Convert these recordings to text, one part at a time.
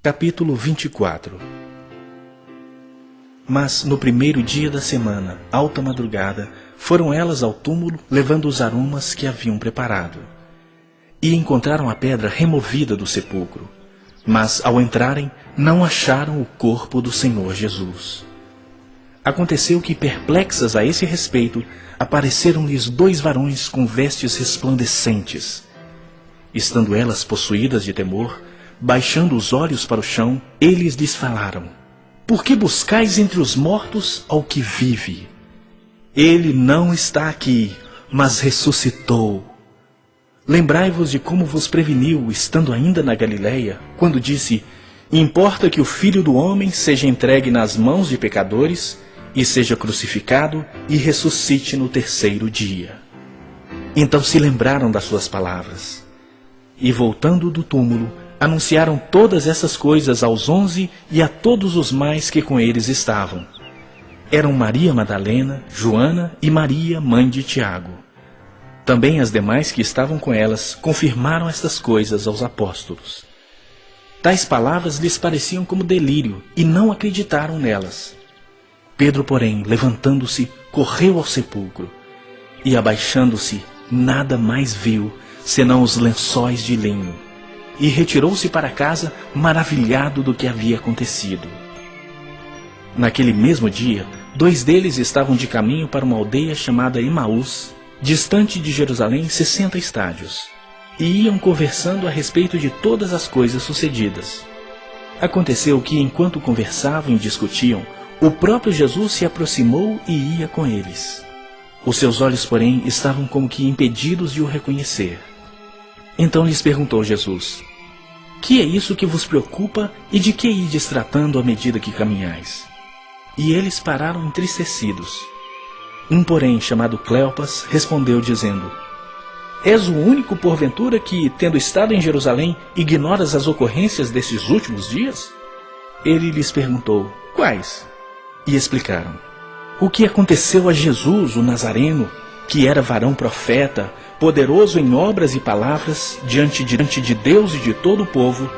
Capítulo 24. Mas no primeiro dia da semana, alta madrugada, foram elas ao túmulo, levando os aromas que haviam preparado. E encontraram a pedra removida do sepulcro. Mas, ao entrarem, não acharam o corpo do Senhor Jesus. Aconteceu que, perplexas a esse respeito, apareceram-lhes 2 varões com vestes resplandecentes. Estando elas possuídas de temor, baixando os olhos para o chão, eles lhes falaram: Por que buscais entre os mortos ao que vive? Ele não está aqui, mas ressuscitou. Lembrai-vos de como vos preveniu, estando ainda na Galileia, quando disse: Importa que o Filho do Homem seja entregue nas mãos de pecadores, e seja crucificado, e ressuscite no 3º dia. Então se lembraram das suas palavras. E voltando do túmulo, anunciaram todas essas coisas aos 11 e a todos os mais que com eles estavam. Eram Maria Madalena, Joana e Maria, mãe de Tiago. Também as demais que estavam com elas confirmaram estas coisas aos apóstolos. Tais palavras lhes pareciam como delírio e não acreditaram nelas. Pedro, porém, levantando-se, correu ao sepulcro e, abaixando-se, nada mais viu, senão os lençóis de linho, e retirou-se para casa, maravilhado do que havia acontecido. Naquele mesmo dia, 2 deles estavam de caminho para uma aldeia chamada Emaús, distante de Jerusalém 60 estádios, e iam conversando a respeito de todas as coisas sucedidas. Aconteceu que, enquanto conversavam e discutiam, o próprio Jesus se aproximou e ia com eles. Os seus olhos, porém, estavam como que impedidos de o reconhecer. Então lhes perguntou Jesus: Que é isso que vos preocupa e de que ides tratando à medida que caminhais? E eles pararam entristecidos. Um, porém, chamado Cleopas, respondeu dizendo: És o único, porventura, que, tendo estado em Jerusalém, ignoras as ocorrências desses últimos dias? Ele lhes perguntou: Quais? E explicaram: O que aconteceu a Jesus, o Nazareno, que era varão profeta, poderoso em obras e palavras, diante de Deus e de todo o povo,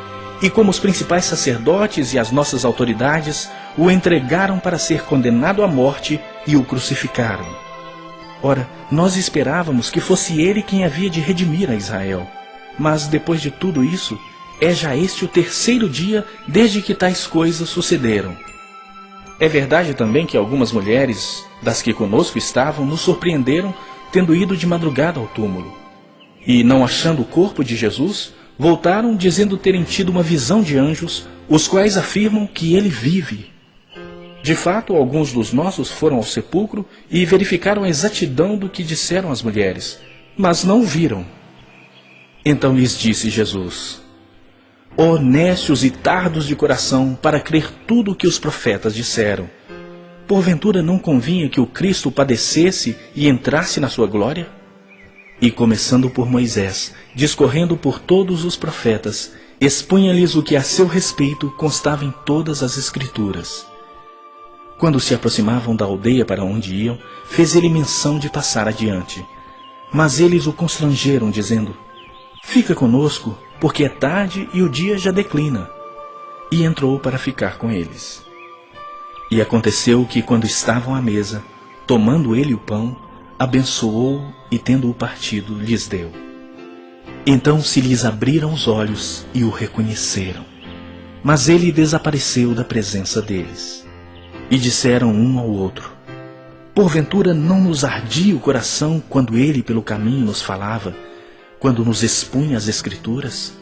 e como os principais sacerdotes e as nossas autoridades o entregaram para ser condenado à morte e o crucificaram. Ora, nós esperávamos que fosse ele quem havia de redimir a Israel. Mas depois de tudo isso, é já este o 3º dia desde que tais coisas sucederam. É verdade também que algumas mulheres, das que conosco estavam, nos surpreenderam, tendo ido de madrugada ao túmulo. E, não achando o corpo de Jesus, voltaram dizendo terem tido uma visão de anjos, os quais afirmam que ele vive. De fato, alguns dos nossos foram ao sepulcro e verificaram a exatidão do que disseram as mulheres, mas não o viram. Então lhes disse Jesus: Ó nécios e tardos de coração, para crer tudo o que os profetas disseram. Porventura não convinha que o Cristo padecesse e entrasse na sua glória? E começando por Moisés, discorrendo por todos os profetas, expunha-lhes o que a seu respeito constava em todas as Escrituras. Quando se aproximavam da aldeia para onde iam, fez ele menção de passar adiante. Mas eles o constrangeram, dizendo: Fica conosco, porque é tarde e o dia já declina. E entrou para ficar com eles. E aconteceu que, quando estavam à mesa, tomando ele o pão, abençoou e, tendo-o partido, lhes deu. Então se lhes abriram os olhos e o reconheceram. Mas ele desapareceu da presença deles. E disseram um ao outro: Porventura não nos ardia o coração quando ele pelo caminho nos falava, quando nos expunha as Escrituras?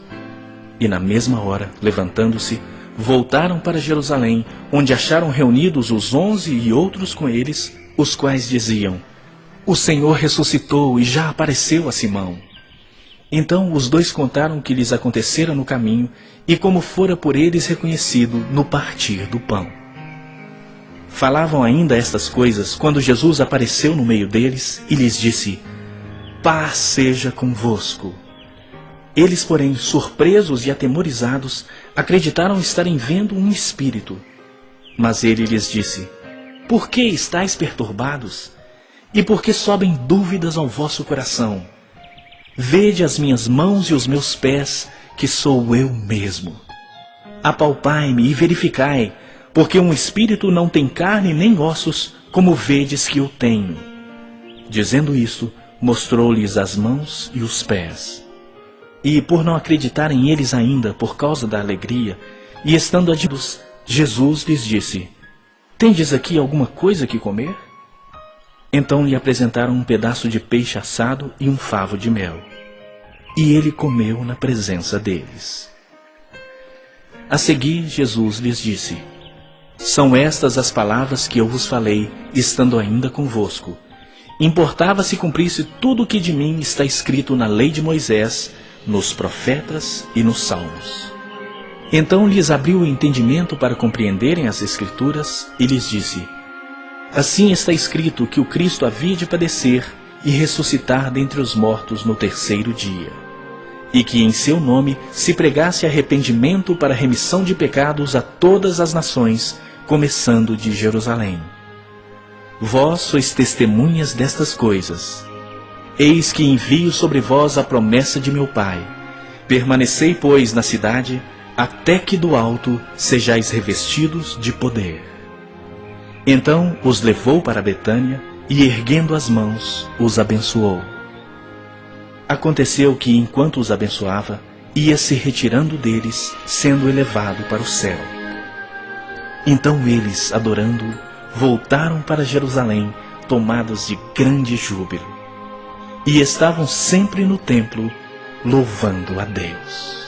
E na mesma hora, levantando-se, voltaram para Jerusalém, onde acharam reunidos os 11 e outros com eles, os quais diziam: O Senhor ressuscitou e já apareceu a Simão. Então os 2 contaram o que lhes acontecera no caminho e como fora por eles reconhecido no partir do pão. Falavam ainda estas coisas quando Jesus apareceu no meio deles e lhes disse: Paz seja convosco. Eles, porém, surpresos e atemorizados, acreditaram estarem vendo um espírito. Mas ele lhes disse: Por que estáis perturbados? E por que sobem dúvidas ao vosso coração? Vede as minhas mãos e os meus pés, que sou eu mesmo. apalpai-me e verificai, porque um espírito não tem carne nem ossos, como vedes que eu tenho. Dizendo isto, mostrou-lhes as mãos e os pés. E, por não acreditarem eles ainda, por causa da alegria, e estando admirados, Jesus lhes disse: Tendes aqui alguma coisa que comer? Então lhe apresentaram um pedaço de peixe assado e um favo de mel. E ele comeu na presença deles. A seguir, Jesus lhes disse: São estas as palavras que eu vos falei, estando ainda convosco. Importava se cumprisse tudo o que de mim está escrito na lei de Moisés, nos profetas e nos salmos. Então lhes abriu o entendimento para compreenderem as Escrituras e lhes disse: Assim está escrito que o Cristo havia de padecer e ressuscitar dentre os mortos no terceiro dia, e que em seu nome se pregasse arrependimento para remissão de pecados a todas as nações, começando de Jerusalém. Vós sois testemunhas destas coisas. Eis que envio sobre vós a promessa de meu Pai. Permanecei, pois, na cidade, até que do alto sejais revestidos de poder. Então os levou para Betânia e, erguendo as mãos, os abençoou. Aconteceu que, enquanto os abençoava, ia se retirando deles, sendo elevado para o céu. Então eles, adorando-o, voltaram para Jerusalém, tomados de grande júbilo. E estavam sempre no templo, louvando a Deus.